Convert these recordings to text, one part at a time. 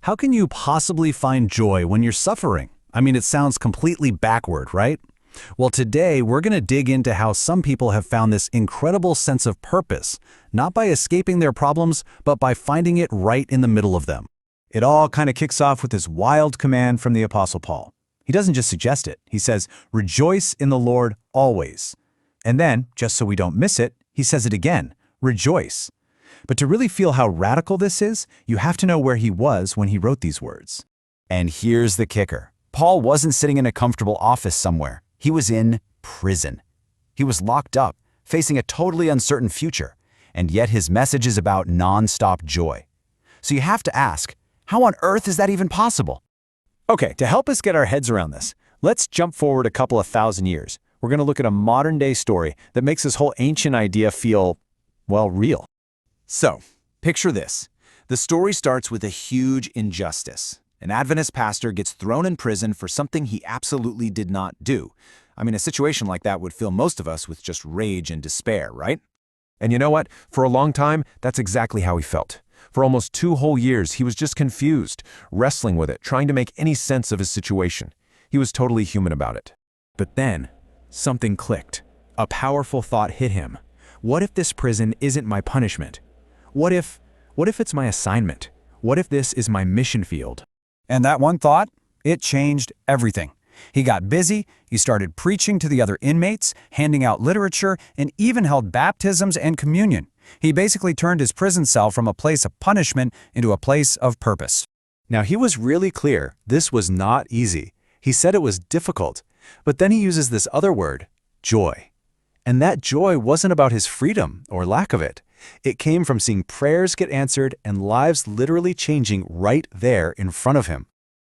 How can you possibly find joy when you're suffering? I mean, it sounds completely backward, right? Well, today we're going to dig into how some people have found this incredible sense of purpose, not by escaping their problems, but by finding it right in the middle of them. It all kind of kicks off with this wild command from the Apostle Paul. He doesn't just suggest it. He says, "Rejoice in the Lord always." And then, just so we don't miss it, he says it again, "Rejoice." But to really feel how radical this is, you have to know where he was when he wrote these words. And here's the kicker. Paul wasn't sitting in a comfortable office somewhere. He was in prison. He was locked up, facing a totally uncertain future, and yet his message is about non-stop joy. So you have to ask, how on earth is that even possible? Okay, to help us get our heads around this, let's jump forward a couple of thousand years. We're going to look at a modern-day story that makes this whole ancient idea feel, well, real. So, picture this. The story starts with a huge injustice. An Adventist pastor gets thrown in prison for something he absolutely did not do. I mean, a situation like that would fill most of us with just rage and despair, right? And you know what? For a long time, that's exactly how he felt. For almost 2 whole years, he was just confused, wrestling with it, trying to make any sense of his situation. He was totally human about it. But then, something clicked. A powerful thought hit him. What if this prison isn't my punishment? What if it's my assignment? What if this is my mission field? And that one thought, it changed everything. He got busy, he started preaching to the other inmates, handing out literature, and even held baptisms and communion. He basically turned his prison cell from a place of punishment into a place of purpose. Now, he was really clear this was not easy. He said it was difficult, but then he uses this other word, joy. And that joy wasn't about his freedom or lack of it. It came from seeing prayers get answered and lives literally changing right there in front of him.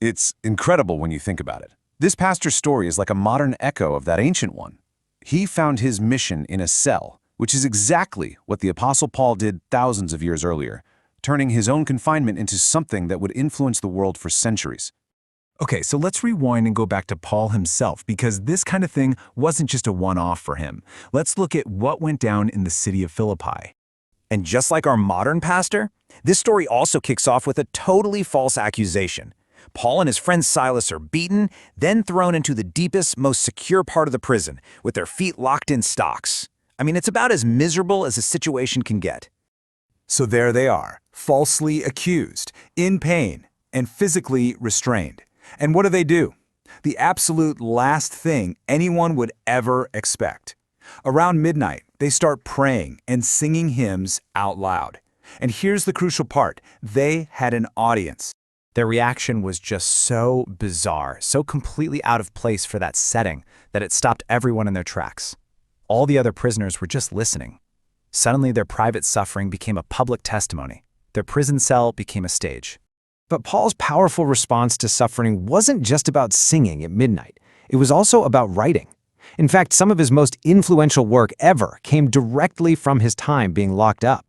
It's incredible when you think about it. This pastor's story is like a modern echo of that ancient one. He found his mission in a cell, which is exactly what the Apostle Paul did thousands of years earlier, turning his own confinement into something that would influence the world for centuries. Okay, so let's rewind and go back to Paul himself, because this kind of thing wasn't just a one-off for him. Let's look at what went down in the city of Philippi. And just like our modern pastor, this story also kicks off with a totally false accusation. Paul and his friend Silas are beaten, then thrown into the deepest, most secure part of the prison, with their feet locked in stocks. I mean, it's about as miserable as a situation can get. So there they are, falsely accused, in pain, and physically restrained. And what do? The absolute last thing anyone would ever expect. Around midnight, they start praying and singing hymns out loud. And here's the crucial part. They had an audience. Their reaction was just so bizarre, so completely out of place for that setting that it stopped everyone in their tracks. All the other prisoners were just listening. Suddenly, their private suffering became a public testimony. Their prison cell became a stage. But Paul's powerful response to suffering wasn't just about singing at midnight. It was also about writing. In fact, some of his most influential work ever came directly from his time being locked up.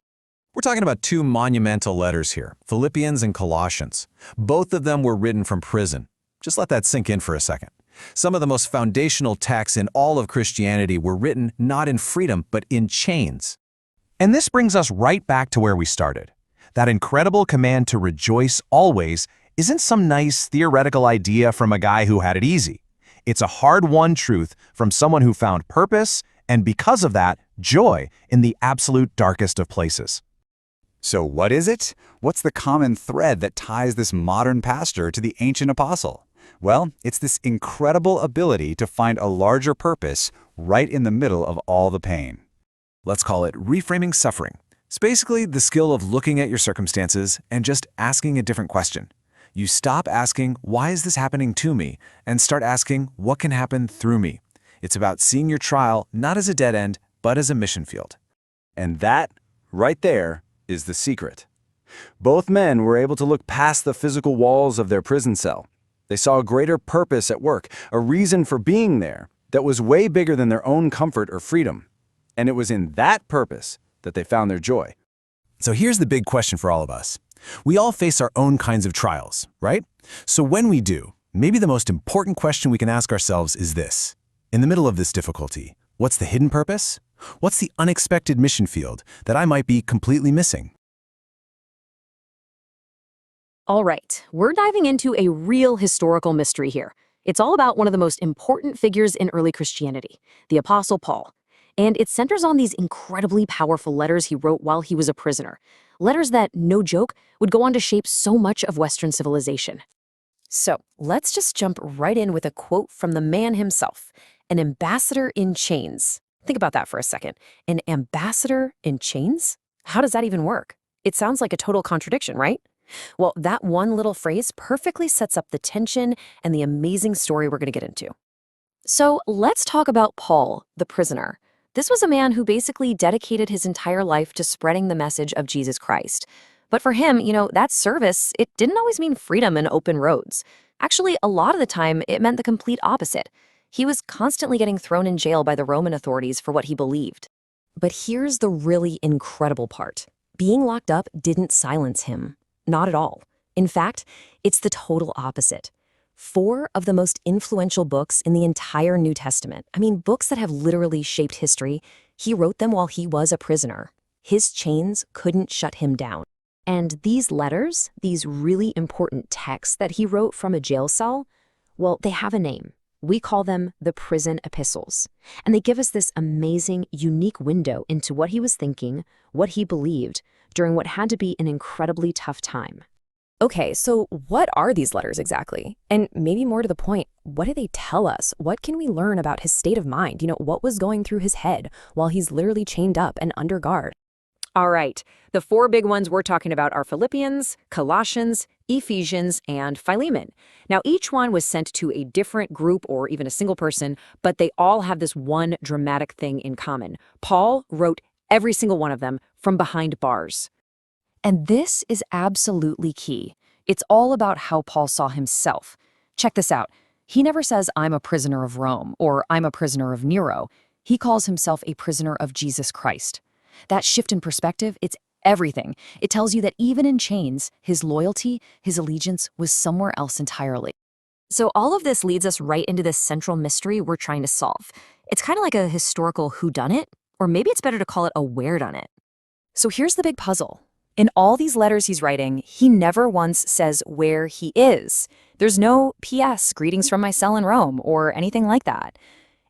We're talking about 2 monumental letters here, Philippians and Colossians. Both of them were written from prison. Just let that sink in for a second. Some of the most foundational texts in all of Christianity were written not in freedom, but in chains. And this brings us right back to where we started. That incredible command to rejoice always isn't some nice theoretical idea from a guy who had it easy. It's a hard-won truth from someone who found purpose, and because of that, joy in the absolute darkest of places. So what is it? What's the common thread that ties this modern pastor to the ancient apostle? Well, it's this incredible ability to find a larger purpose right in the middle of all the pain. Let's call it reframing suffering. It's basically the skill of looking at your circumstances and just asking a different question. You stop asking, why is this happening to me? And start asking, what can happen through me? It's about seeing your trial not as a dead end, but as a mission field. And that, right there, is the secret. Both men were able to look past the physical walls of their prison cell. They saw a greater purpose at work, a reason for being there that was way bigger than their own comfort or freedom. And it was in that purpose that they found their joy. So here's the big question for all of us. We all face our own kinds of trials, right? So when we do, maybe the most important question we can ask ourselves is this. In the middle of this difficulty, what's the hidden purpose? What's the unexpected mission field that I might be completely missing? All right, we're diving into a real historical mystery here. It's all about one of the most important figures in early Christianity, the Apostle Paul. And it centers on these incredibly powerful letters he wrote while he was a prisoner. Letters that, no joke, would go on to shape so much of Western civilization. So let's just jump right in with a quote from the man himself, an ambassador in chains. Think about that for a second. An ambassador in chains? How does that even work? It sounds like a total contradiction, right? Well, that one little phrase perfectly sets up the tension and the amazing story we're going to get into. So let's talk about Paul, the prisoner. This was a man who basically dedicated his entire life to spreading the message of Jesus Christ. But for him, that service, it didn't always mean freedom and open roads. Actually, a lot of the time, it meant the complete opposite. He was constantly getting thrown in jail by the Roman authorities for what he believed. But here's the really incredible part. Being locked up didn't silence him. Not at all. In fact, it's the total opposite. 4 of the most influential books in the entire New Testament, books that have literally shaped history, he wrote them while he was a prisoner. His chains couldn't shut him down. And these letters, these really important texts that he wrote from a jail cell, well, they have a name. We call them the prison epistles. And they give us this amazing, unique window into what he was thinking, what he believed, during what had to be an incredibly tough time. Okay, so what are these letters exactly? And maybe more to the point, what do they tell us? What can we learn about his state of mind? What was going through his head while he's literally chained up and under guard? All right, the 4 big ones we're talking about are Philippians, Colossians, Ephesians, and Philemon. Now, each one was sent to a different group or even a single person, but they all have this one dramatic thing in common. Paul wrote every single one of them from behind bars. And this is absolutely key. It's all about how Paul saw himself. Check this out. He never says, I'm a prisoner of Rome, or I'm a prisoner of Nero. He calls himself a prisoner of Jesus Christ. That shift in perspective, it's everything. It tells you that even in chains, his loyalty, his allegiance was somewhere else entirely. So all of this leads us right into this central mystery we're trying to solve. It's kind of like a historical whodunit, or maybe it's better to call it a wheredunit. So here's the big puzzle. In all these letters he's writing, he never once says where he is. There's no P.S. greetings from my cell in Rome or anything like that.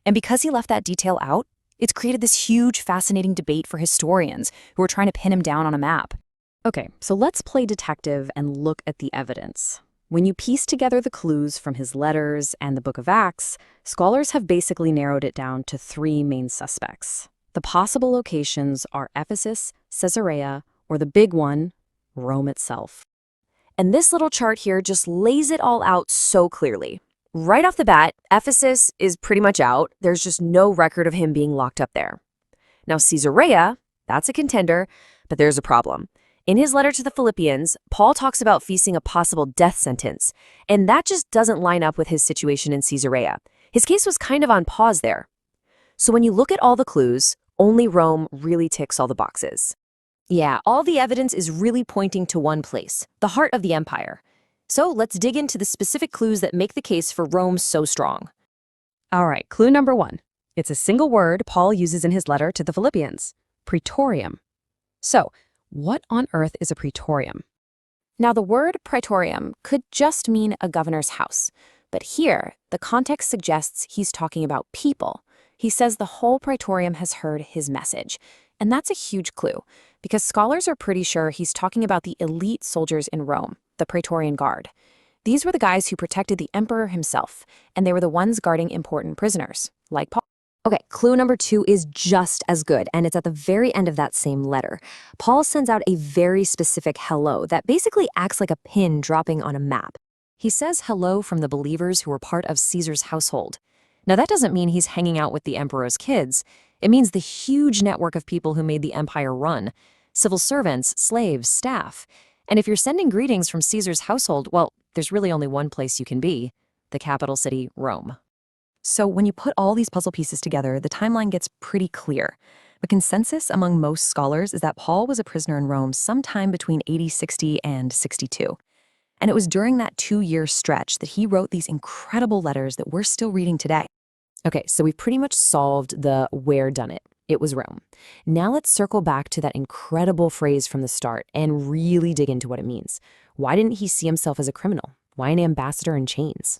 And because he left that detail out, it's created this huge, fascinating debate for historians who are trying to pin him down on a map. Okay, so let's play detective and look at the evidence. When you piece together the clues from his letters and the Book of Acts, scholars have basically narrowed it down to 3 main suspects. The possible locations are Ephesus, Caesarea, or the big one, Rome itself. And this little chart here just lays it all out so clearly. Right off the bat, Ephesus is pretty much out. There's just no record of him being locked up there. Now, Caesarea, that's a contender, but there's a problem. In his letter to the Philippians, Paul talks about facing a possible death sentence, and that just doesn't line up with his situation in Caesarea. His case was kind of on pause there. So when you look at all the clues, only Rome really ticks all the boxes. Yeah, all the evidence is really pointing to one place, the heart of the empire. So let's dig into the specific clues that make the case for Rome so strong. All right, clue number 1. It's a single word Paul uses in his letter to the Philippians, praetorium. So, what on earth is a praetorium? Now, the word praetorium could just mean a governor's house, but here, the context suggests he's talking about people. He says the whole praetorium has heard his message, and that's a huge clue, because scholars are pretty sure he's talking about the elite soldiers in Rome, the Praetorian Guard. These were the guys who protected the emperor himself, and they were the ones guarding important prisoners, like Paul. Okay, clue number 2 is just as good, and it's at the very end of that same letter. Paul sends out a very specific hello that basically acts like a pin dropping on a map. He says hello from the believers who were part of Caesar's household. Now, that doesn't mean he's hanging out with the emperor's kids. It means the huge network of people who made the empire run. Civil servants, slaves, staff. And if you're sending greetings from Caesar's household, well, there's really only one place you can be, the capital city, Rome. So when you put all these puzzle pieces together, the timeline gets pretty clear. The consensus among most scholars is that Paul was a prisoner in Rome sometime between AD 60 and 62. And it was during that 2-year stretch that he wrote these incredible letters that we're still reading today. Okay, so we've pretty much solved the where done it. It was Rome. Now let's circle back to that incredible phrase from the start and really dig into what it means. Why didn't he see himself as a criminal? Why an ambassador in chains?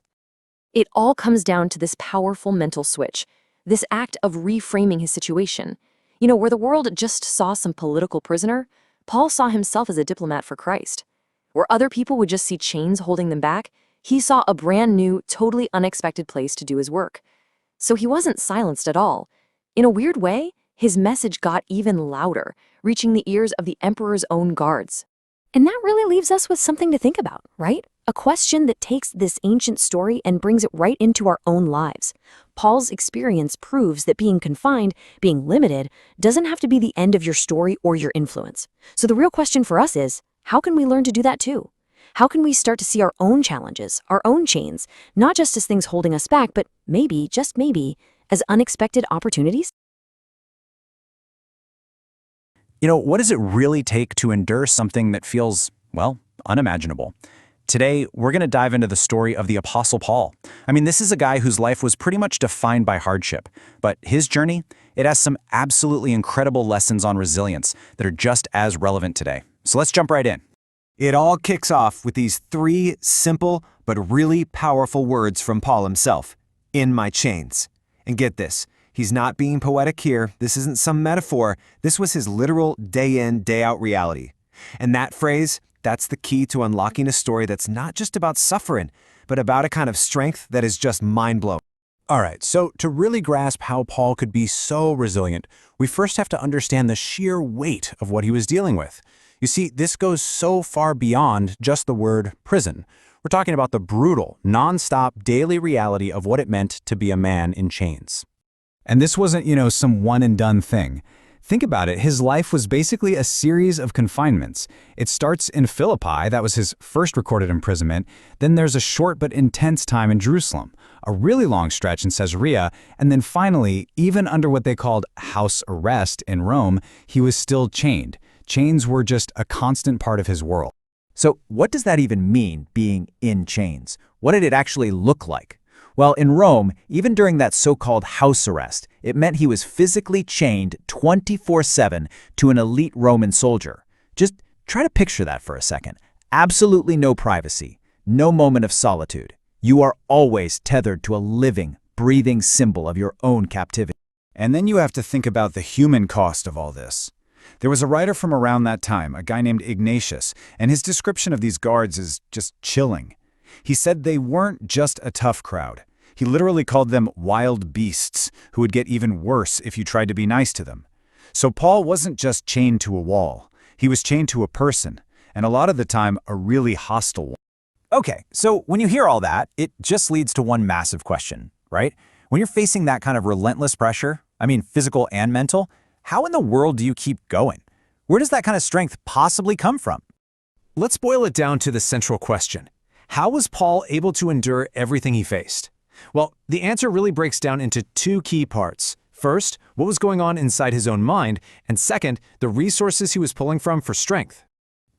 It all comes down to this powerful mental switch, this act of reframing his situation. Where the world just saw some political prisoner, Paul saw himself as a diplomat for Christ. Where other people would just see chains holding them back, he saw a brand new, totally unexpected place to do his work. So he wasn't silenced at all. In a weird way, his message got even louder, reaching the ears of the emperor's own guards. And that really leaves us with something to think about, right? A question that takes this ancient story and brings it right into our own lives. Paul's experience proves that being confined, being limited, doesn't have to be the end of your story or your influence. So the real question for us is, how can we learn to do that too? How can we start to see our own challenges, our own chains, not just as things holding us back, but maybe, just maybe, as unexpected opportunities? What does it really take to endure something that feels, well, unimaginable? Today, we're going to dive into the story of the Apostle Paul. This is a guy whose life was pretty much defined by hardship, but his journey, it has some absolutely incredible lessons on resilience that are just as relevant today. So let's jump right in. It all kicks off with these 3 simple but really powerful words from Paul himself, "in my chains." And get this, he's not being poetic here. This isn't some metaphor. This was his literal day in, day out reality. And that phrase, that's the key to unlocking a story that's not just about suffering, but about a kind of strength that is just mind-blowing. All right, so to really grasp how Paul could be so resilient, we first have to understand the sheer weight of what he was dealing with. You see, this goes so far beyond just the word prison. We're talking about the brutal, non-stop daily reality of what it meant to be a man in chains. And this wasn't, some one-and-done thing. Think about it, his life was basically a series of confinements. It starts in Philippi, that was his first recorded imprisonment. Then there's a short but intense time in Jerusalem, a really long stretch in Caesarea, and then finally, even under what they called house arrest in Rome, he was still chained. Chains were just a constant part of his world. So what does that even mean, being in chains? What did it actually look like? Well, in Rome, even during that so-called house arrest, it meant he was physically chained 24/7 to an elite Roman soldier. Just try to picture that for a second. Absolutely no privacy, no moment of solitude. You are always tethered to a living, breathing symbol of your own captivity. And then you have to think about the human cost of all this. There was a writer from around that time, a guy named Ignatius, and his description of these guards is just chilling. He said they weren't just a tough crowd. He literally called them wild beasts who would get even worse if you tried to be nice to them. So Paul wasn't just chained to a wall. He was chained to a person, and a lot of the time, a really hostile one. Okay, so when you hear all that, it just leads to one massive question, right? When you're facing that kind of relentless pressure, physical and mental, how in the world do you keep going? Where does that kind of strength possibly come from? Let's boil it down to the central question. How was Paul able to endure everything he faced? Well, the answer really breaks down into 2 key parts. First, what was going on inside his own mind, and second, the resources he was pulling from for strength.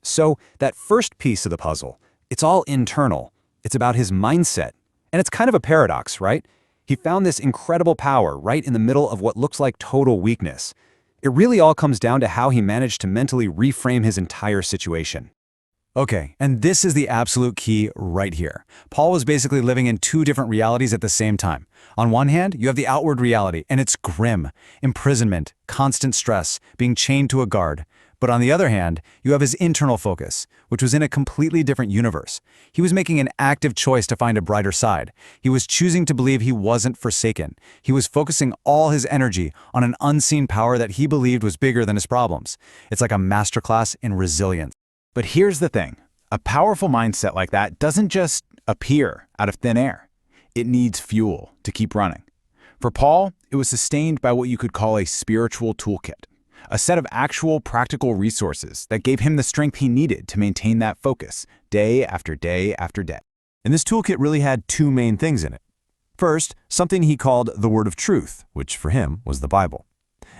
So that first piece of the puzzle, it's all internal. It's about his mindset. And it's kind of a paradox, right? He found this incredible power right in the middle of what looks like total weakness. It really all comes down to how he managed to mentally reframe his entire situation. Okay, and this is the absolute key right here. Paul was basically living in 2 different realities at the same time. On one hand, you have the outward reality, and it's grim. Imprisonment, constant stress, being chained to a guard. But on the other hand, you have his internal focus, which was in a completely different universe. He was making an active choice to find a brighter side. He was choosing to believe he wasn't forsaken. He was focusing all his energy on an unseen power that he believed was bigger than his problems. It's like a masterclass in resilience. But here's the thing. A powerful mindset like that doesn't just appear out of thin air. It needs fuel to keep running. For Paul, it was sustained by what you could call a spiritual toolkit, a set of actual practical resources that gave him the strength he needed to maintain that focus day after day after day. And this toolkit really had 2 main things in it. First, something he called the Word of Truth, which for him was the Bible.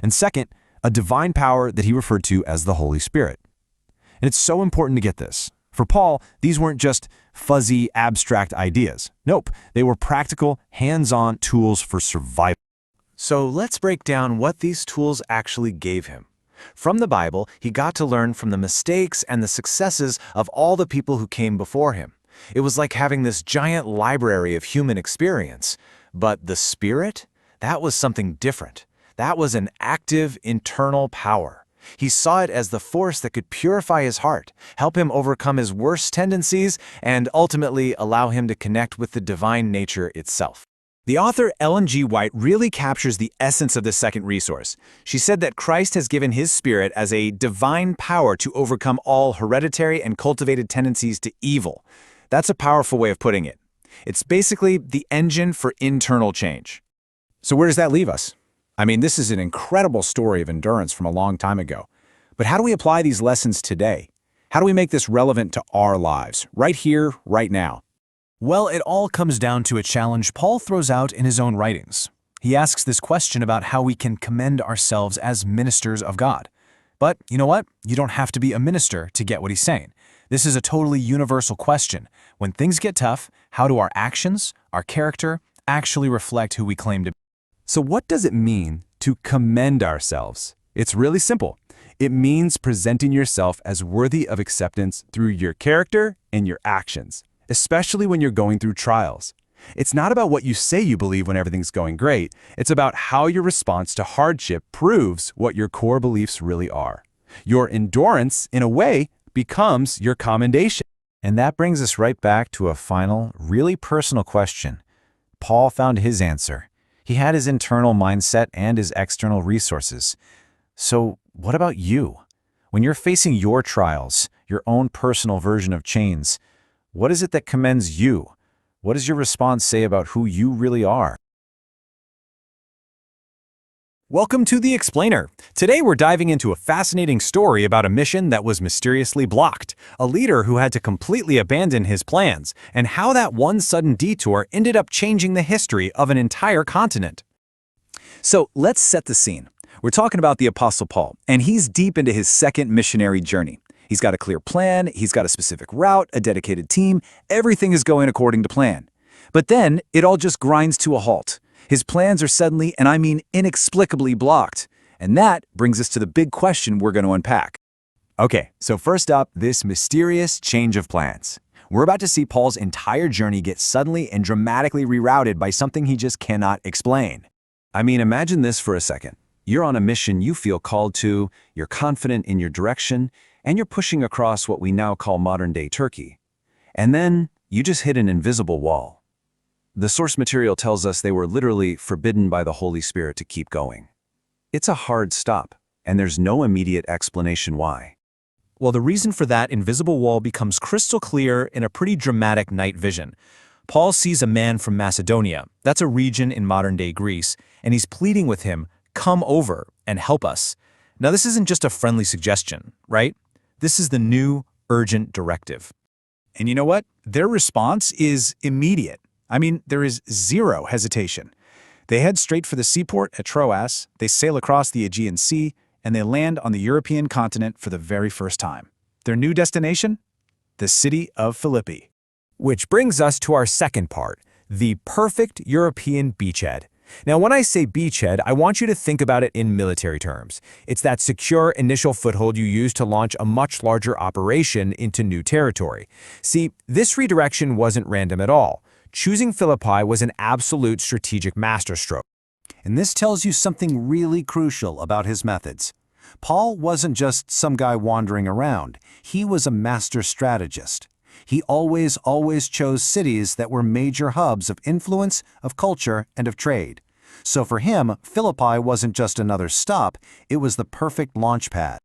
And second, a divine power that he referred to as the Holy Spirit. And it's so important to get this. For Paul, these weren't just fuzzy, abstract ideas. Nope, they were practical, hands-on tools for survival. So let's break down what these tools actually gave him. From the Bible, he got to learn from the mistakes and the successes of all the people who came before him. It was like having this giant library of human experience. But the Spirit? That was something different. That was an active, internal power. He saw it as the force that could purify his heart, help him overcome his worst tendencies, and ultimately allow him to connect with the divine nature itself. The author Ellen G. White really captures the essence of the second resource. She said that Christ has given his Spirit as a divine power to overcome all hereditary and cultivated tendencies to evil. That's a powerful way of putting it. It's basically the engine for internal change. So where does that leave us? I mean, this is an incredible story of endurance from a long time ago. But how do we apply these lessons today? How do we make this relevant to our lives, right here, right now? Well, it all comes down to a challenge Paul throws out in his own writings. He asks this question about how we can commend ourselves as ministers of God. But you know what? You don't have to be a minister to get what he's saying. This is a totally universal question. When things get tough, how do our actions, our character, actually reflect who we claim to be? So what does it mean to commend ourselves? It's really simple. It means presenting yourself as worthy of acceptance through your character and your actions, especially when you're going through trials. It's not about what you say you believe when everything's going great. It's about how your response to hardship proves what your core beliefs really are. Your endurance, in a way, becomes your commendation. And that brings us right back to a final, really personal question. Paul found his answer. He had his internal mindset and his external resources. So what about you? When you're facing your trials, your own personal version of chains, what is it that commends you? What does your response say about who you really are? Welcome to The Explainer. Today we're diving into a fascinating story about a mission that was mysteriously blocked, a leader who had to completely abandon his plans, and how that one sudden detour ended up changing the history of an entire continent. So let's set the scene. We're talking about the Apostle Paul, and he's deep into his second missionary journey. He's got a clear plan, he's got a specific route, a dedicated team, everything is going according to plan. But then it all just grinds to a halt. His plans are suddenly, and I mean inexplicably, blocked. And that brings us to the big question we're going to unpack. Okay, so first up, this mysterious change of plans. We're about to see Paul's entire journey get suddenly and dramatically rerouted by something he just cannot explain. I mean, imagine this for a second. You're on a mission you feel called to, you're confident in your direction, and you're pushing across what we now call modern-day Turkey. And then you just hit an invisible wall. The source material tells us they were literally forbidden by the Holy Spirit to keep going. It's a hard stop, and there's no immediate explanation why. Well, the reason for that invisible wall becomes crystal clear in a pretty dramatic night vision. Paul sees a man from Macedonia, that's a region in modern-day Greece, and he's pleading with him, "Come over and help us." Now, this isn't just a friendly suggestion, right? This is the new, urgent directive. And you know what? Their response is immediate. I mean, there is zero hesitation. They head straight for the seaport at Troas, they sail across the Aegean Sea, and they land on the European continent for the very first time. Their new destination? The city of Philippi. Which brings us to our second part, the perfect European beachhead. Now, when I say beachhead, I want you to think about it in military terms. It's that secure initial foothold you use to launch a much larger operation into new territory. See, this redirection wasn't random at all. Choosing Philippi was an absolute strategic masterstroke. And this tells you something really crucial about his methods. Paul wasn't just some guy wandering around. He was a master strategist. He always chose cities that were major hubs of influence, of culture, and of trade. So for him, Philippi wasn't just another stop, it was the perfect launch pad.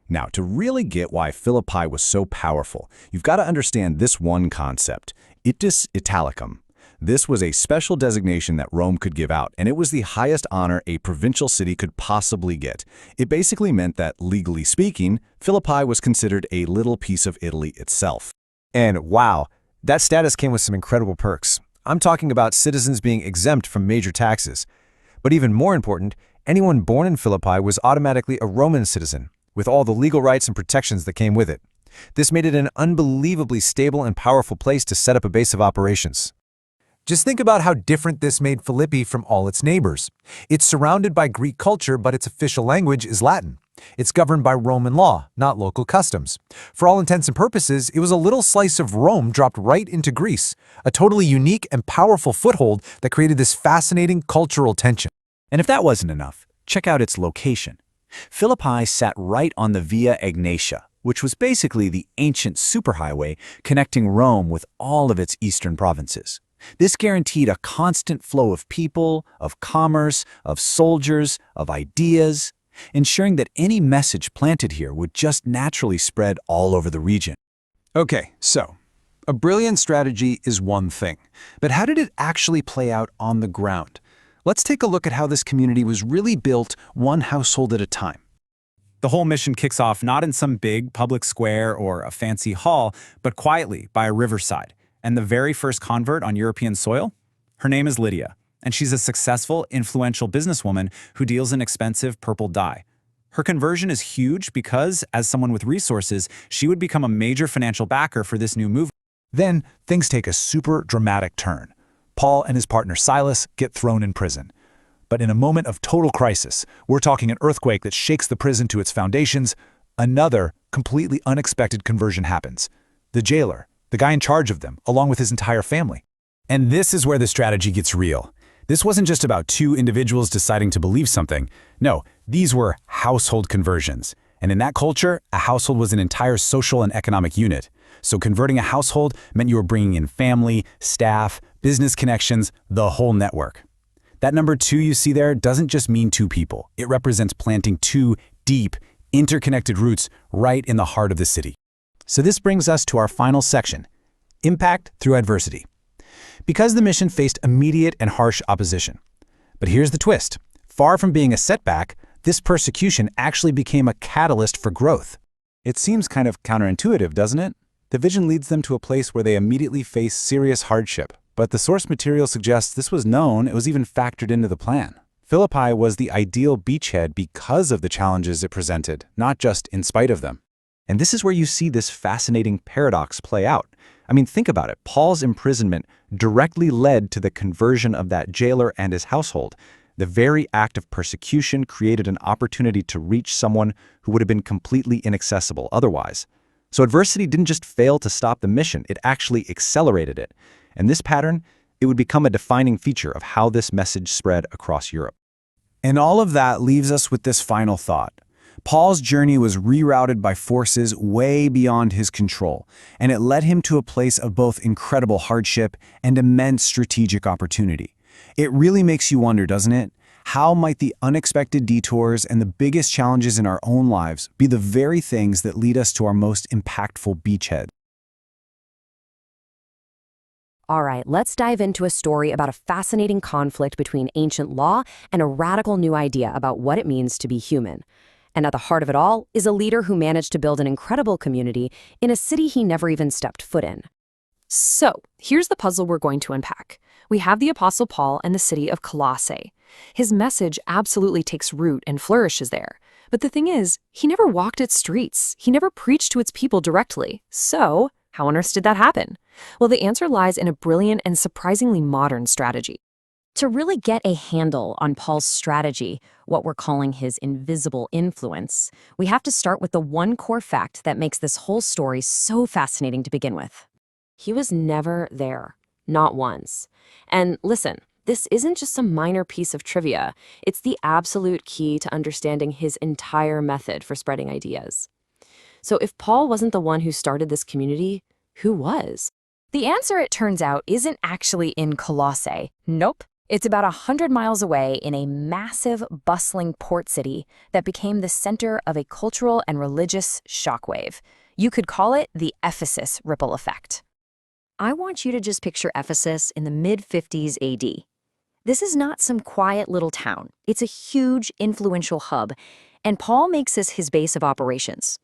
Now, to really get why Philippi was so powerful, you've got to understand this one concept, itus Italicum. This was a special designation that Rome could give out, and it was the highest honor a provincial city could possibly get. It basically meant that, legally speaking, Philippi was considered a little piece of Italy itself. And wow, that status came with some incredible perks. I'm talking about citizens being exempt from major taxes. But even more important, anyone born in Philippi was automatically a Roman citizen, with all the legal rights and protections that came with it. This made it an unbelievably stable and powerful place to set up a base of operations. Just think about how different this made Philippi from all its neighbors. It's surrounded by Greek culture, but its official language is Latin. It's governed by Roman law, not local customs. For all intents and purposes, it was a little slice of Rome dropped right into Greece, a totally unique and powerful foothold that created this fascinating cultural tension. And if that wasn't enough, check out its location. Philippi sat right on the Via Egnatia, which was basically the ancient superhighway connecting Rome with all of its eastern provinces. This guaranteed a constant flow of people, of commerce, of soldiers, of ideas, ensuring that any message planted here would just naturally spread all over the region. Okay, so a brilliant strategy is one thing, but how did it actually play out on the ground? Let's take a look at how this community was really built one household at a time. The whole mission kicks off not in some big public square or a fancy hall, but quietly by a riverside. And the very first convert on European soil? Her name is Lydia, and she's a successful, influential businesswoman who deals in expensive purple dye. Her conversion is huge because, as someone with resources, she would become a major financial backer for this new movement. Then, things take a super dramatic turn. Paul and his partner Silas get thrown in prison. But in a moment of total crisis, we're talking an earthquake that shakes the prison to its foundations, another completely unexpected conversion happens. The jailer, the guy in charge of them, along with his entire family. And this is where the strategy gets real. This wasn't just about two individuals deciding to believe something. No, these were household conversions. And in that culture, a household was an entire social and economic unit. So converting a household meant you were bringing in family, staff, business connections, the whole network. That number 2 you see there doesn't just mean two people. It represents planting two deep, interconnected roots right in the heart of the city. So this brings us to our final section, impact through adversity. Because the mission faced immediate and harsh opposition. But here's the twist. Far from being a setback, this persecution actually became a catalyst for growth. It seems kind of counterintuitive, doesn't it? The vision leads them to a place where they immediately face serious hardship. But the source material suggests this was known, it was even factored into the plan. Philippi was the ideal beachhead because of the challenges it presented, not just in spite of them. And this is where you see this fascinating paradox play out. I mean, think about it. Paul's imprisonment directly led to the conversion of that jailer and his household. The very act of persecution created an opportunity to reach someone who would have been completely inaccessible otherwise. So adversity didn't just fail to stop the mission, it actually accelerated it. And this pattern, it would become a defining feature of how this message spread across Europe. And all of that leaves us with this final thought. Paul's journey was rerouted by forces way beyond his control, and it led him to a place of both incredible hardship and immense strategic opportunity. It really makes you wonder, doesn't it? How might the unexpected detours and the biggest challenges in our own lives be the very things that lead us to our most impactful beachhead? All right, let's dive into a story about a fascinating conflict between ancient law and a radical new idea about what it means to be human. And at the heart of it all is a leader who managed to build an incredible community in a city he never even stepped foot in. So, here's the puzzle we're going to unpack. We have the Apostle Paul and the city of Colossae. His message absolutely takes root and flourishes there. But the thing is, he never walked its streets. He never preached to its people directly. So, how on earth did that happen? Well, the answer lies in a brilliant and surprisingly modern strategy. To really get a handle on Paul's strategy, what we're calling his invisible influence, we have to start with the one core fact that makes this whole story so fascinating to begin with. He was never there, not once. And listen, this isn't just some minor piece of trivia. It's the absolute key to understanding his entire method for spreading ideas. So if Paul wasn't the one who started this community, who was? The answer, it turns out, isn't actually in Colossae. Nope. It's about 100 miles away in a massive, bustling port city that became the center of a cultural and religious shockwave. You could call it the Ephesus ripple effect. I want you to just picture Ephesus in the mid-50s AD. This is not some quiet little town. It's a huge, influential hub, and Paul makes this his base of operations.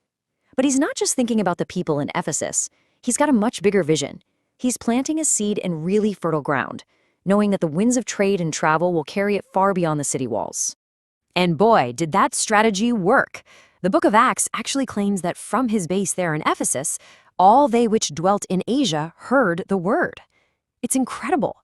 But he's not just thinking about the people in Ephesus. He's got a much bigger vision. He's planting a seed in really fertile ground, knowing that the winds of trade and travel will carry it far beyond the city walls. And boy, did that strategy work. The book of Acts actually claims that from his base there in Ephesus, all they which dwelt in Asia heard the word. It's incredible.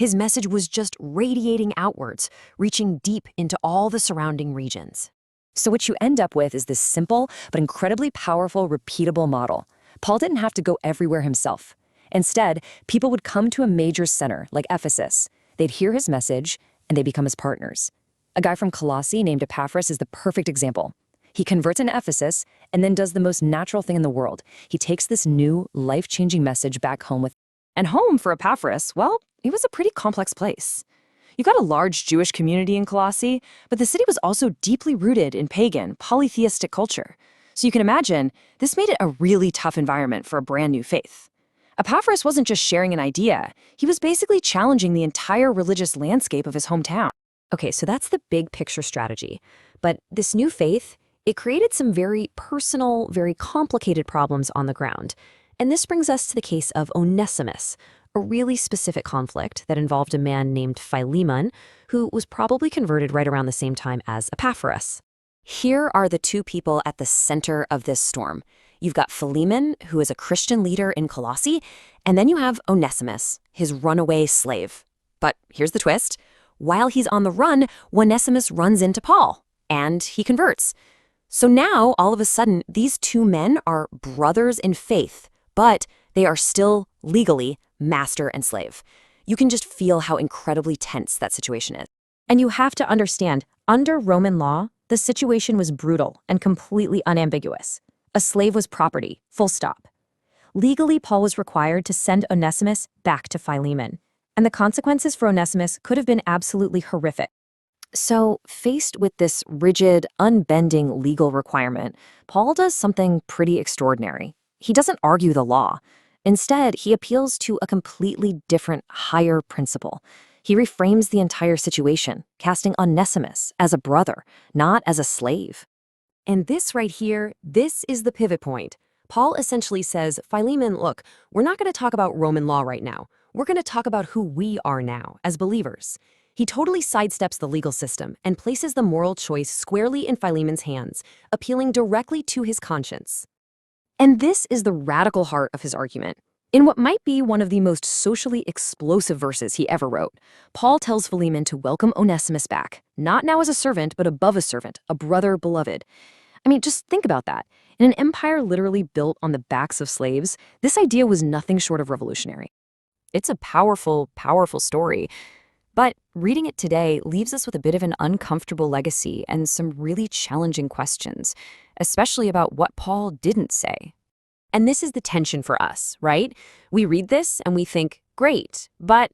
His message was just radiating outwards, reaching deep into all the surrounding regions. So what you end up with is this simple but incredibly powerful, repeatable model. Paul didn't have to go everywhere himself. Instead, people would come to a major center like Ephesus. They'd hear his message, and they become his partners. A guy from Colossae named Epaphras is the perfect example. He converts in Ephesus and then does the most natural thing in the world. He takes this new, life-changing message back home with. And home for Epaphras, well, it was a pretty complex place. You got a large Jewish community in Colossae, but the city was also deeply rooted in pagan, polytheistic culture. So you can imagine, this made it a really tough environment for a brand new faith. Epaphras wasn't just sharing an idea, he was basically challenging the entire religious landscape of his hometown. Okay, so that's the big picture strategy. But this new faith, it created some very personal, very complicated problems on the ground. And this brings us to the case of Onesimus, a really specific conflict that involved a man named Philemon, who was probably converted right around the same time as Epaphras. Here are the two people at the center of this storm. You've got Philemon, who is a Christian leader in Colossae, and then you have Onesimus, his runaway slave. But here's the twist. While he's on the run, Onesimus runs into Paul, and he converts. So now, all of a sudden, these two men are brothers in faith, but they are still legally master and slave. You can just feel how incredibly tense that situation is. And you have to understand, under Roman law, the situation was brutal and completely unambiguous. A slave was property, full stop. Legally, Paul was required to send Onesimus back to Philemon, and the consequences for Onesimus could have been absolutely horrific. So, faced with this rigid, unbending legal requirement, Paul does something pretty extraordinary. He doesn't argue the law. Instead, he appeals to a completely different, higher principle. He reframes the entire situation, casting Onesimus as a brother, not as a slave. And this right here, this is the pivot point. Paul essentially says, Philemon, look, we're not going to talk about Roman law right now. We're going to talk about who we are now as believers. He totally sidesteps the legal system and places the moral choice squarely in Philemon's hands, appealing directly to his conscience. And this is the radical heart of his argument. In what might be one of the most socially explosive verses he ever wrote, Paul tells Philemon to welcome Onesimus back, not now as a servant, but above a servant, a brother beloved. I mean, just think about that. In an empire literally built on the backs of slaves, this idea was nothing short of revolutionary. It's a powerful, powerful story. But reading it today leaves us with a bit of an uncomfortable legacy and some really challenging questions, especially about what Paul didn't say. And this is the tension for us, right? We read this and we think, great, but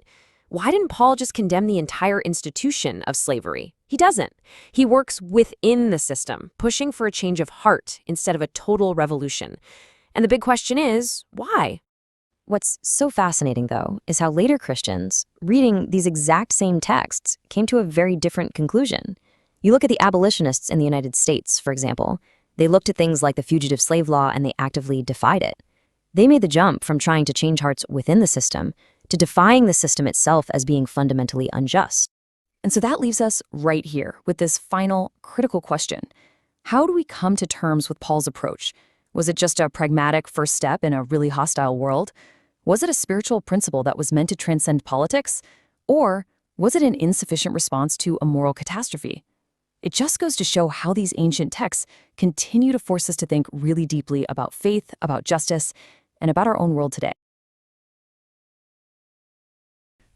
why didn't Paul just condemn the entire institution of slavery? He doesn't. He works within the system, pushing for a change of heart instead of a total revolution. And the big question is, why? What's so fascinating, though, is how later Christians, reading these exact same texts, came to a very different conclusion. You look at the abolitionists in the United States, for example. They looked at things like the fugitive slave law and they actively defied it. They made the jump from trying to change hearts within the system to defying the system itself as being fundamentally unjust. And so that leaves us right here with this final critical question. How do we come to terms with Paul's approach? Was it just a pragmatic first step in a really hostile world? Was it a spiritual principle that was meant to transcend politics? Or was it an insufficient response to a moral catastrophe? It just goes to show how these ancient texts continue to force us to think really deeply about faith, about justice, and about our own world today.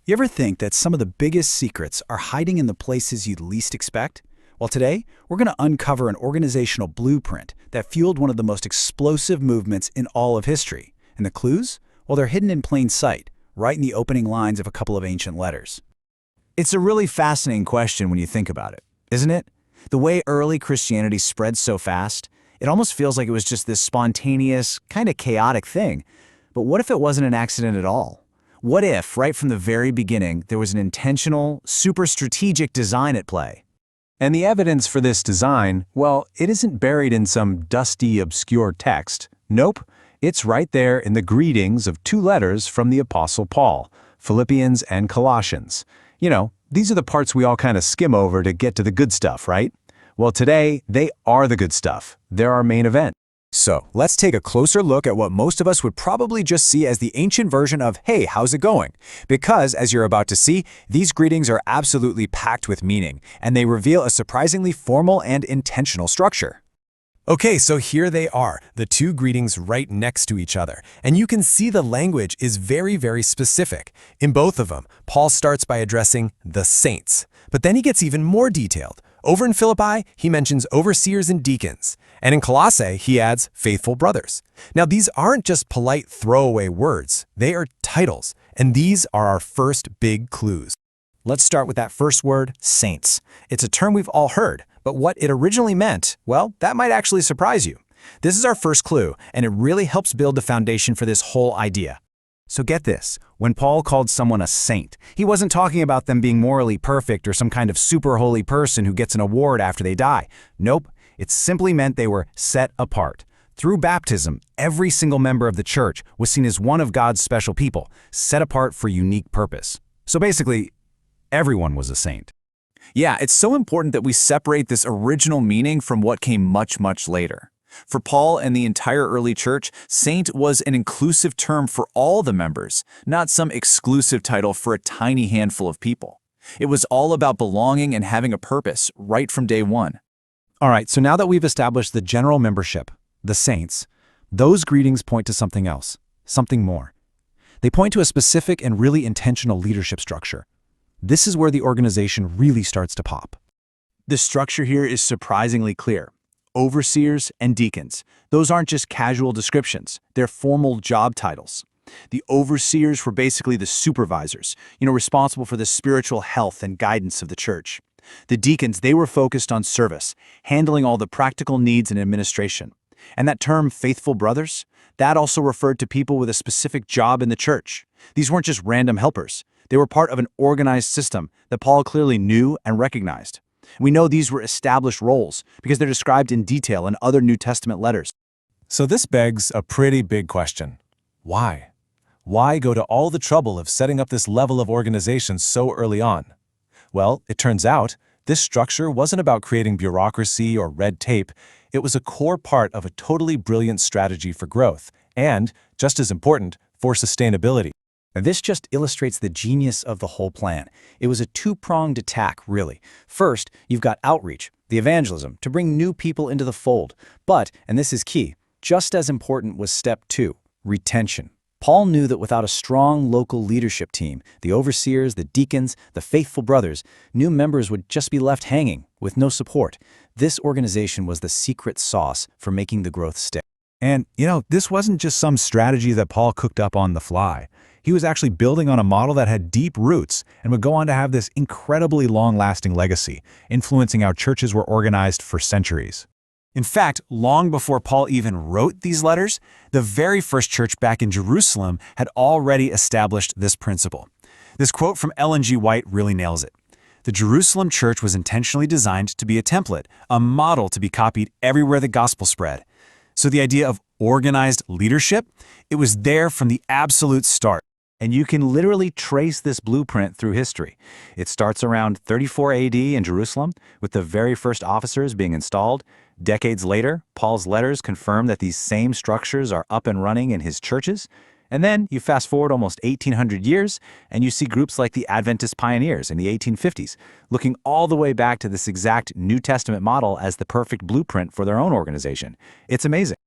You ever think that some of the biggest secrets are hiding in the places you'd least expect? Well, today, we're going to uncover an organizational blueprint that fueled one of the most explosive movements in all of history. And the clues? Well, they're hidden in plain sight, right in the opening lines of a couple of ancient letters. It's a really fascinating question when you think about it, isn't it? The way early Christianity spread so fast, it almost feels like it was just this spontaneous, kind of chaotic thing. But what if it wasn't an accident at all? What if, right from the very beginning, there was an intentional, super strategic design at play? And the evidence for this design, well, it isn't buried in some dusty, obscure text. Nope, it's right there in the greetings of two letters from the Apostle Paul, Philippians and Colossians. You know, these are the parts we all kind of skim over to get to the good stuff, right? Well, today, they are the good stuff. They're our main event. So, let's take a closer look at what most of us would probably just see as the ancient version of, "Hey, how's it going?" Because, as you're about to see, these greetings are absolutely packed with meaning, and they reveal a surprisingly formal and intentional structure. Okay, so here they are, the two greetings right next to each other. And you can see the language is very, very specific. In both of them, Paul starts by addressing the saints. But then he gets even more detailed. Over in Philippi, he mentions overseers and deacons. And in Colossae, he adds faithful brothers. Now, these aren't just polite throwaway words. They are titles. And these are our first big clues. Let's start with that first word, saints. It's a term we've all heard, but what it originally meant, well, that might actually surprise you. This is our first clue, and it really helps build the foundation for this whole idea. So get this, when Paul called someone a saint, he wasn't talking about them being morally perfect or some kind of super holy person who gets an award after they die. Nope, it simply meant they were set apart. Through baptism, every single member of the church was seen as one of God's special people, set apart for unique purpose. So basically, everyone was a saint. Yeah, it's so important that we separate this original meaning from what came much, much later. For Paul and the entire early church, saint was an inclusive term for all the members, not some exclusive title for a tiny handful of people. It was all about belonging and having a purpose right from day one. All right, so now that we've established the general membership, the saints, those greetings point to something else, something more. They point to a specific and really intentional leadership structure. This is where the organization really starts to pop. The structure here is surprisingly clear. Overseers and deacons. Those aren't just casual descriptions, they're formal job titles. The overseers were basically the supervisors, responsible for the spiritual health and guidance of the church. The deacons, they were focused on service, handling all the practical needs and administration. And that term, faithful brothers, that also referred to people with a specific job in the church. These weren't just random helpers. They were part of an organized system that Paul clearly knew and recognized. We know these were established roles because they're described in detail in other New Testament letters. So this begs a pretty big question. Why? Why go to all the trouble of setting up this level of organization so early on? Well, it turns out this structure wasn't about creating bureaucracy or red tape. It was a core part of a totally brilliant strategy for growth and, just as important, for sustainability. And this just illustrates the genius of the whole plan. It was a two-pronged attack, really. First, you've got outreach, the evangelism, to bring new people into the fold. But, and this is key, just as important was step 2, retention. Paul knew that without a strong local leadership team, the overseers, the deacons, the faithful brothers, new members would just be left hanging with no support. This organization was the secret sauce for making the growth stick. And, this wasn't just some strategy that Paul cooked up on the fly. He was actually building on a model that had deep roots and would go on to have this incredibly long-lasting legacy, influencing how churches were organized for centuries. In fact, long before Paul even wrote these letters, the very first church back in Jerusalem had already established this principle. This quote from Ellen G. White really nails it. The Jerusalem church was intentionally designed to be a template, a model to be copied everywhere the gospel spread. So the idea of organized leadership, it was there from the absolute start. And you can literally trace this blueprint through history. It starts around 34 AD in Jerusalem, with the very first officers being installed. Decades later, Paul's letters confirm that these same structures are up and running in his churches. And then you fast forward almost 1,800 years, and you see groups like the Adventist pioneers in the 1850s, looking all the way back to this exact New Testament model as the perfect blueprint for their own organization. It's amazing.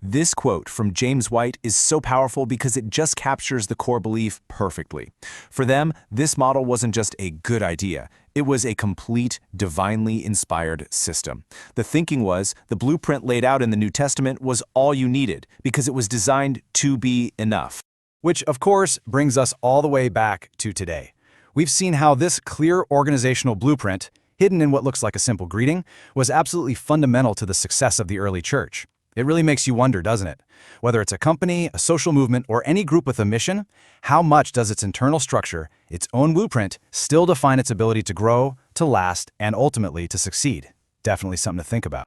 This quote from James White is so powerful because it just captures the core belief perfectly. For them, this model wasn't just a good idea. It was a complete, divinely inspired system. The thinking was the blueprint laid out in the New Testament was all you needed because it was designed to be enough. Which, of course, brings us all the way back to today. We've seen how this clear organizational blueprint, hidden in what looks like a simple greeting, was absolutely fundamental to the success of the early church. It really makes you wonder, doesn't it? Whether it's a company, a social movement, or any group with a mission, how much does its internal structure, its own blueprint, still define its ability to grow, to last, and ultimately to succeed? Definitely something to think about.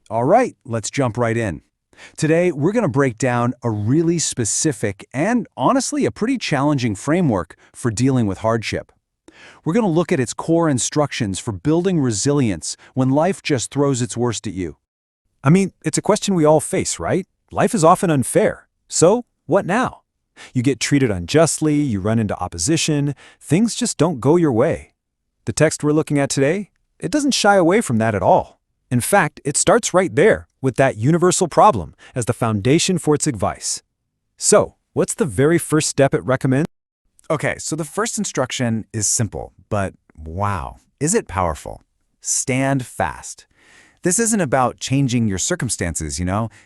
All right, let's jump right in. Today, we're going to break down a really specific and honestly a pretty challenging framework for dealing with hardship. We're going to look at its core instructions for building resilience when life just throws its worst at you. I mean, it's a question we all face, right? Life is often unfair. So, what now? You get treated unjustly, you run into opposition, things just don't go your way. The text we're looking at today, it doesn't shy away from that at all. In fact, it starts right there with that universal problem as the foundation for its advice. So, what's the very first step it recommends? Okay, so the first instruction is simple, but wow, is it powerful? Stand fast. This isn't about changing your circumstances,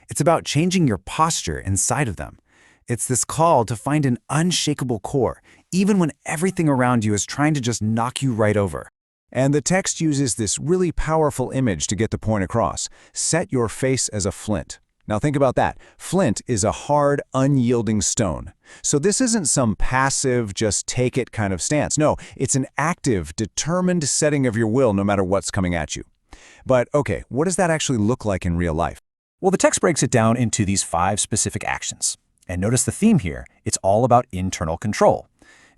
It's about changing your posture inside of them. It's this call to find an unshakable core, even when everything around you is trying to just knock you right over. And the text uses this really powerful image to get the point across. Set your face as a flint. Now think about that. Flint is a hard, unyielding stone. So this isn't some passive, just take it kind of stance. No, it's an active, determined setting of your will no matter what's coming at you. But okay, what does that actually look like in real life? Well, the text breaks it down into these 5 specific actions. And notice the theme here. It's all about internal control.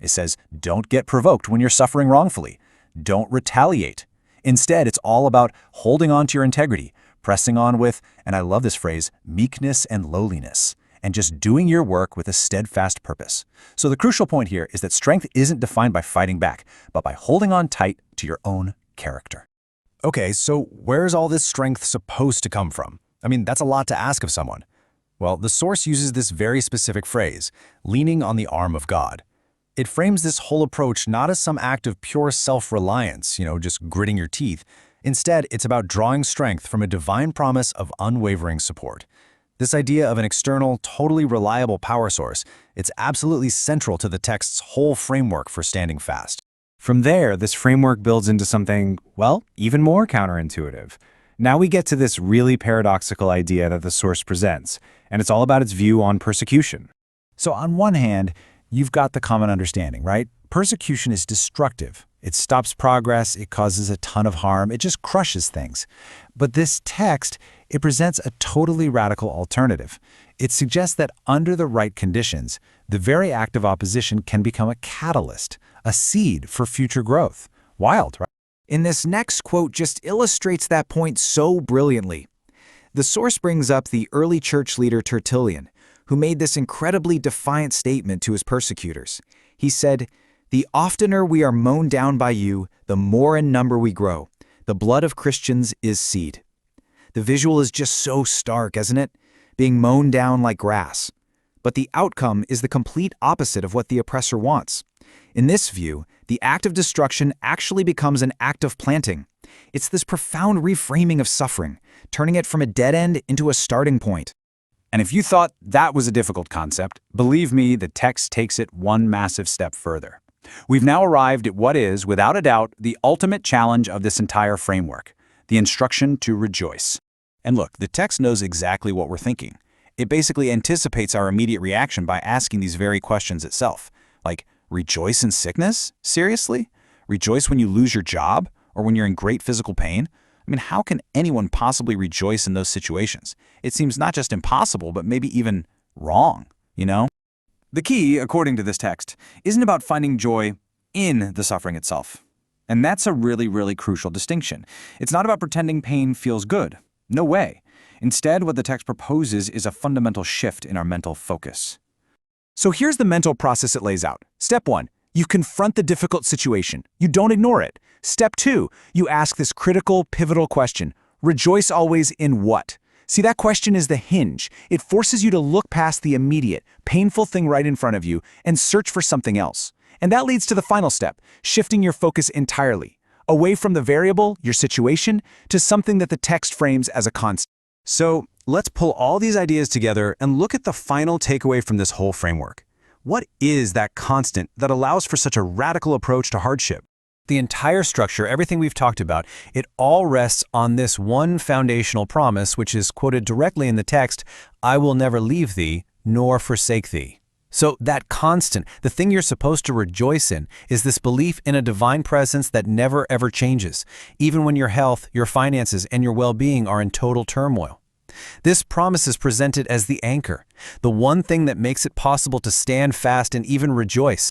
It says, don't get provoked when you're suffering wrongfully. Don't retaliate. Instead, it's all about holding on to your integrity, pressing on with, and I love this phrase, meekness and lowliness, and just doing your work with a steadfast purpose. So the crucial point here is that strength isn't defined by fighting back, but by holding on tight to your own character. Okay, so where's all this strength supposed to come from? I mean, that's a lot to ask of someone. Well, the source uses this very specific phrase, leaning on the arm of God. It frames this whole approach not as some act of pure self-reliance, just gritting your teeth. Instead, it's about drawing strength from a divine promise of unwavering support. This idea of an external, totally reliable power source, it's absolutely central to the text's whole framework for standing fast. From there, this framework builds into something, well, even more counterintuitive. Now we get to this really paradoxical idea that the source presents, and it's all about its view on persecution. So on one hand, you've got the common understanding, right? Persecution is destructive. It stops progress, it causes a ton of harm, it just crushes things. But this text, it presents a totally radical alternative. It suggests that under the right conditions, the very act of opposition can become a catalyst, a seed for future growth. Wild, right? In this next quote just illustrates that point so brilliantly. The source brings up the early church leader Tertullian, who made this incredibly defiant statement to his persecutors. He said, "The oftener we are mown down by you, the more in number we grow. The blood of Christians is seed." The visual is just so stark, isn't it? Being mown down like grass. But the outcome is the complete opposite of what the oppressor wants. In this view, the act of destruction actually becomes an act of planting. It's this profound reframing of suffering, turning it from a dead end into a starting point. And if you thought that was a difficult concept, believe me, the text takes it one massive step further. We've now arrived at what is, without a doubt, the ultimate challenge of this entire framework, the instruction to rejoice. And look, the text knows exactly what we're thinking. It basically anticipates our immediate reaction by asking these very questions itself. Like, rejoice in sickness? Seriously? Rejoice when you lose your job? Or when you're in great physical pain? I mean, how can anyone possibly rejoice in those situations? It seems not just impossible, but maybe even wrong, The key, according to this text, isn't about finding joy in the suffering itself. And that's a really, really crucial distinction. It's not about pretending pain feels good. No way. Instead, what the text proposes is a fundamental shift in our mental focus. So here's the mental process it lays out. Step 1, you confront the difficult situation. You don't ignore it. Step 2, you ask this critical, pivotal question. Rejoice always in what? See, that question is the hinge. It forces you to look past the immediate, painful thing right in front of you and search for something else. And that leads to the final step, shifting your focus entirely, away from the variable, your situation, to something that the text frames as a constant. So let's pull all these ideas together and look at the final takeaway from this whole framework. What is that constant that allows for such a radical approach to hardship? The entire structure, everything we've talked about, it all rests on this one foundational promise, which is quoted directly in the text, "I will never leave thee, nor forsake thee." So that constant, the thing you're supposed to rejoice in, is this belief in a divine presence that never ever changes, even when your health, your finances, and your well-being are in total turmoil. This promise is presented as the anchor, the one thing that makes it possible to stand fast and even rejoice.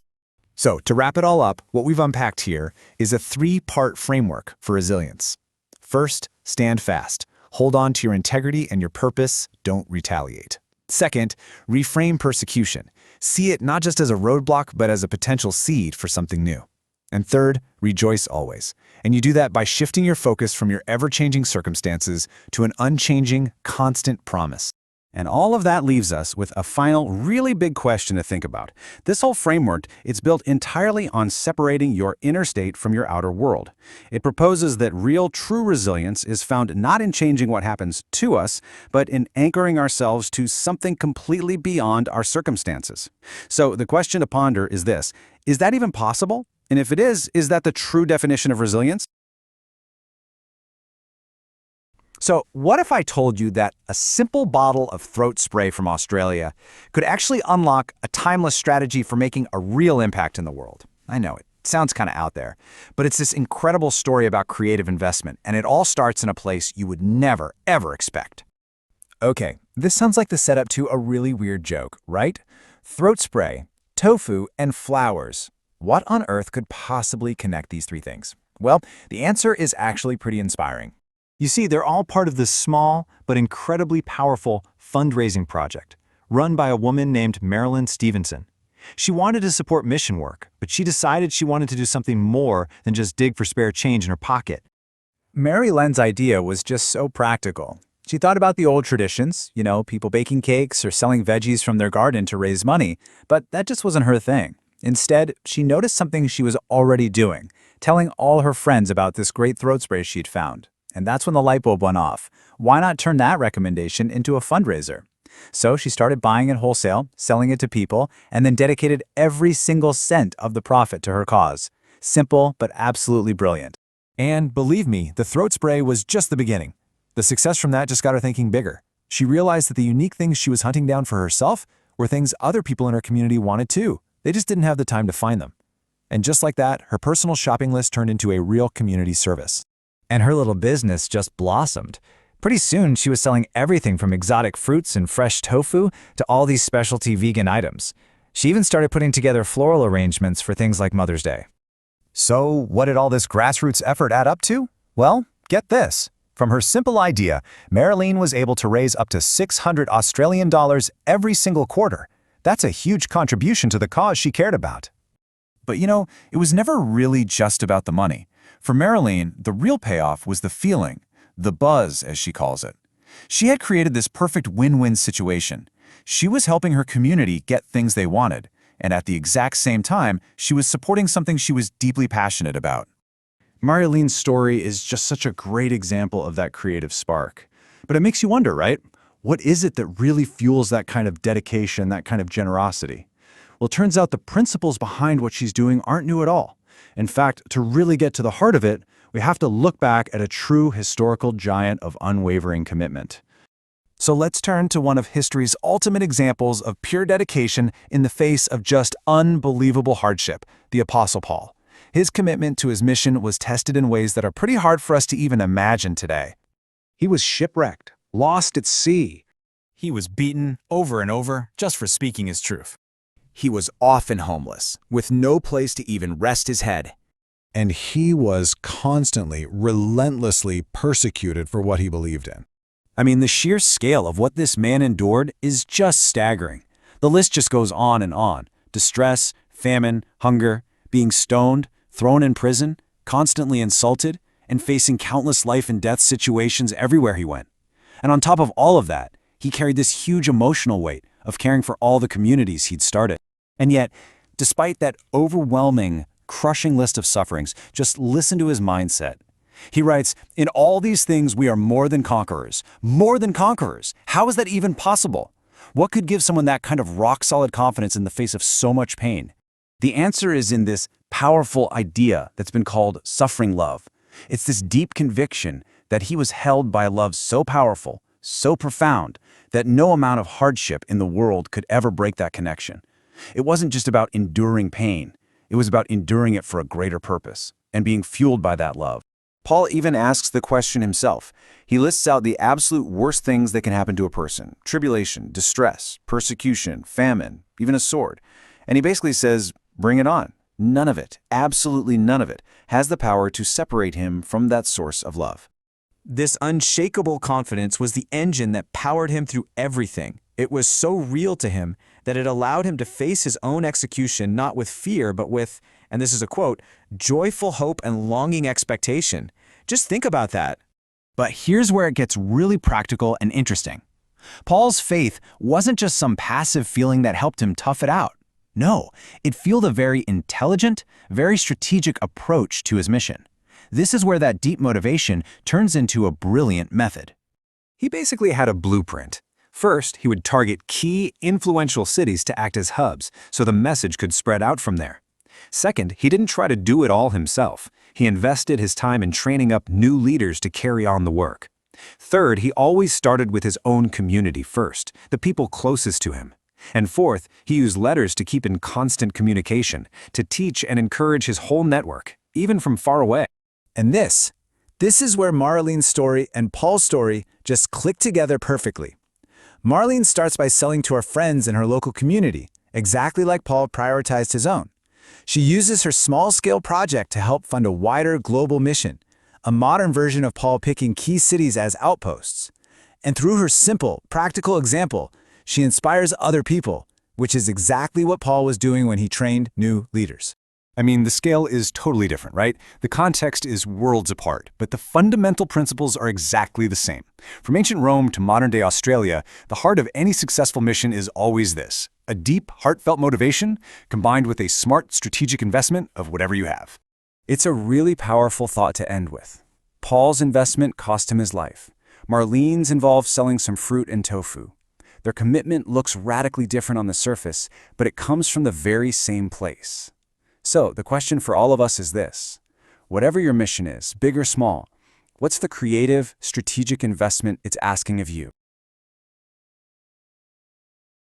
So, to wrap it all up, what we've unpacked here is a three-part framework for resilience. First, stand fast. Hold on to your integrity and your purpose. Don't retaliate. Second, reframe persecution. See it not just as a roadblock, but as a potential seed for something new. And third, rejoice always. And you do that by shifting your focus from your ever-changing circumstances to an unchanging, constant promise. And all of that leaves us with a final, really big question to think about. This whole framework, it's built entirely on separating your inner state from your outer world. It proposes that real, true resilience is found not in changing what happens to us, but in anchoring ourselves to something completely beyond our circumstances. So the question to ponder is this: is that even possible? And if it is that the true definition of resilience? So, what if I told you that a simple bottle of throat spray from Australia could actually unlock a timeless strategy for making a real impact in the world? I know it sounds kind of out there, but it's this incredible story about creative investment, and it all starts in a place you would never, ever expect. Okay, this sounds like the setup to a really weird joke, right? Throat spray, tofu, and flowers. What on earth could possibly connect these three things? Well, the answer is actually pretty inspiring. You see, they're all part of this small but incredibly powerful fundraising project run by a woman named Marilyn Stevenson. She wanted to support mission work, but she decided she wanted to do something more than just dig for spare change in her pocket. Mary Len's idea was just so practical. She thought about the old traditions, people baking cakes or selling veggies from their garden to raise money, but that just wasn't her thing. Instead, she noticed something she was already doing, telling all her friends about this great throat spray she'd found. And that's when the light bulb went off. Why not turn that recommendation into a fundraiser? So she started buying it wholesale, selling it to people, and then dedicated every single cent of the profit to her cause. Simple, but absolutely brilliant. And believe me, the throat spray was just the beginning. The success from that just got her thinking bigger. She realized that the unique things she was hunting down for herself were things other people in her community wanted too. They just didn't have the time to find them. And just like that, her personal shopping list turned into a real community service. And her little business just blossomed. Pretty soon, she was selling everything from exotic fruits and fresh tofu to all these specialty vegan items. She even started putting together floral arrangements for things like Mother's Day. So, what did all this grassroots effort add up to? Well, get this. From her simple idea, Marilyn was able to raise up to $600 Australian every single quarter. That's a huge contribution to the cause she cared about. But it was never really just about the money. For Marilyn, the real payoff was the feeling, the buzz, as she calls it. She had created this perfect win-win situation. She was helping her community get things they wanted, and at the exact same time, she was supporting something she was deeply passionate about. Marilyn's story is just such a great example of that creative spark. But it makes you wonder, right? What is it that really fuels that kind of dedication, that kind of generosity? Well, it turns out the principles behind what she's doing aren't new at all. In fact, to really get to the heart of it, we have to look back at a true historical giant of unwavering commitment. So let's turn to one of history's ultimate examples of pure dedication in the face of just unbelievable hardship, the Apostle Paul. His commitment to his mission was tested in ways that are pretty hard for us to even imagine today. He was shipwrecked, lost at sea. He was beaten over and over just for speaking his truth. He was often homeless, with no place to even rest his head. And he was constantly, relentlessly persecuted for what he believed in. I mean, the sheer scale of what this man endured is just staggering. The list just goes on and on. Distress, famine, hunger, being stoned, thrown in prison, constantly insulted, and facing countless life and death situations everywhere he went. And on top of all of that, he carried this huge emotional weight of caring for all the communities he'd started. And yet, despite that overwhelming, crushing list of sufferings, just listen to his mindset. He writes, "In all these things we are more than conquerors. More than conquerors. How is that even possible? What could give someone that kind of rock-solid confidence in the face of so much pain?" The answer is in this powerful idea that's been called suffering love. It's this deep conviction that he was held by a love so powerful, so profound, that no amount of hardship in the world could ever break that connection. It wasn't just about enduring pain. It was about enduring it for a greater purpose and being fueled by that love. Paul even asks the question himself. He lists out the absolute worst things that can happen to a person: tribulation, distress, persecution, famine, even a sword. And he basically says, bring it on. None of it, absolutely none of it, has the power to separate him from that source of love. This unshakable confidence was the engine that powered him through everything. It was so real to him that it allowed him to face his own execution not with fear, but with, and this is a quote, joyful hope and longing expectation. Just think about that. But here's where it gets really practical and interesting. Paul's faith wasn't just some passive feeling that helped him tough it out. No, it fueled a very intelligent, very strategic approach to his mission. This is where that deep motivation turns into a brilliant method. He basically had a blueprint. First, he would target key, influential cities to act as hubs, so the message could spread out from there. Second, he didn't try to do it all himself. He invested his time in training up new leaders to carry on the work. Third, he always started with his own community first, the people closest to him. And fourth, he used letters to keep in constant communication, to teach and encourage his whole network, even from far away. And this is where Marlene's story and Paul's story just click together perfectly. Marlene starts by selling to her friends in her local community, exactly like Paul prioritized his own. She uses her small-scale project to help fund a wider global mission, a modern version of Paul picking key cities as outposts. And through her simple, practical example, she inspires other people, which is exactly what Paul was doing when he trained new leaders. I mean, the scale is totally different, right? The context is worlds apart, but the fundamental principles are exactly the same. From ancient Rome to modern-day Australia, the heart of any successful mission is always this: a deep, heartfelt motivation combined with a smart, strategic investment of whatever you have. It's a really powerful thought to end with. Paul's investment cost him his life. Marlene's involved selling some fruit and tofu. Their commitment looks radically different on the surface, but it comes from the very same place. So, the question for all of us is this: whatever your mission is, big or small, what's the creative, strategic investment it's asking of you?